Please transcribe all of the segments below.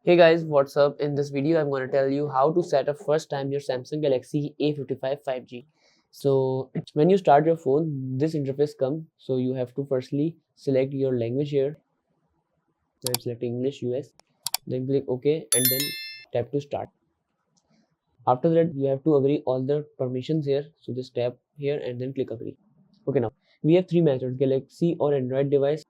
Hey guys, what's up? In this video, I'm going to tell you how to set up first time your Samsung Galaxy A55 5G. So when you start your phone, this interface comes. So you have to firstly select your language here. I'm selecting English US. Then click OK and then tap to start. After that, you have to agree all the permissions here. So just tap here and then click agree. Okay, now we have three methods: Galaxy or Android device,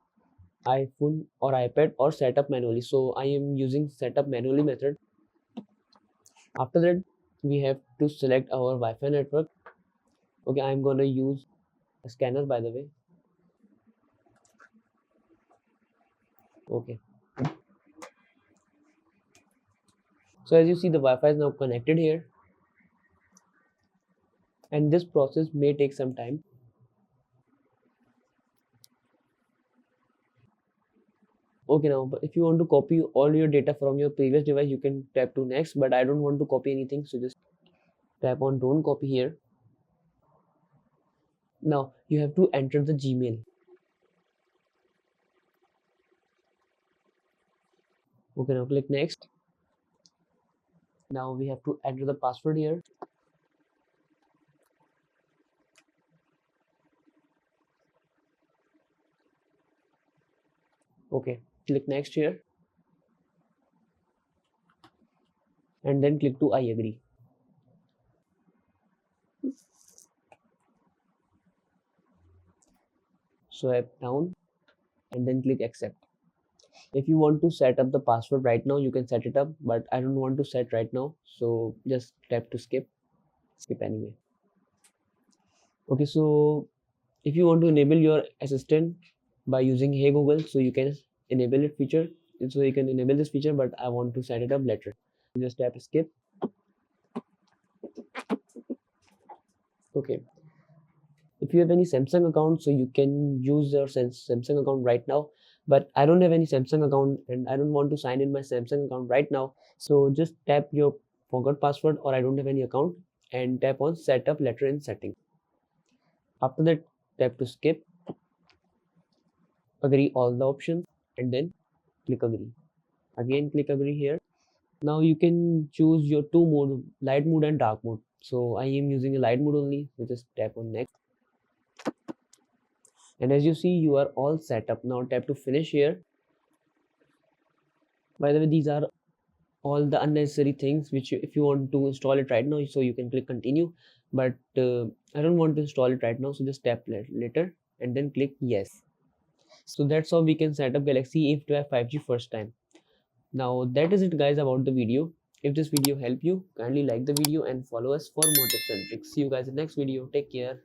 iPhone or iPad, or setup manually. So I am using setup manually method. After that, we have to select our Wi-Fi network. Okay, I'm gonna use a scanner, by the way. Okay, so as you see, the Wi-Fi is now connected here, and this process may take some time. Okay, now but if you want to copy all your data from your previous device, you can tap to next, but I don't want to copy anything, so just tap on don't copy here. Now you have to enter the Gmail. Okay, now click next. Now we have to enter the password here. Okay, click next here and then click to I agree. Swipe down and then click accept. If you want to set up the password right now, you can set it up, but I don't want to set right now, so just tap to skip anyway. Okay, so if you want to enable your assistant by using Hey Google, so you can enable it feature, so you can enable this feature, but I want to set it up later. Just tap skip. Okay, if you have any Samsung account, so you can use your Samsung account right now, but I don't have any Samsung account and I don't want to sign in my Samsung account right now, so just tap your forgot password or I don't have any account and tap on setup letter in setting. After that, tap to skip, agree all the options and then click agree. Again click agree here. Now you can choose your two mode, light mode and dark mode, so I am using a light mode only, so just tap on next. And as you see, you are all set up. Now tap to finish here. By the way, these are all the unnecessary things which if you want to install it right now, so you can click continue, but I don't want to install it right now, so just tap later and then click yes. So that's how we can set up Galaxy A55 5G first time. Now that is it guys about the video. If this video helped you, kindly like the video and follow us for more tips and tricks. See you guys in the next video. Take care.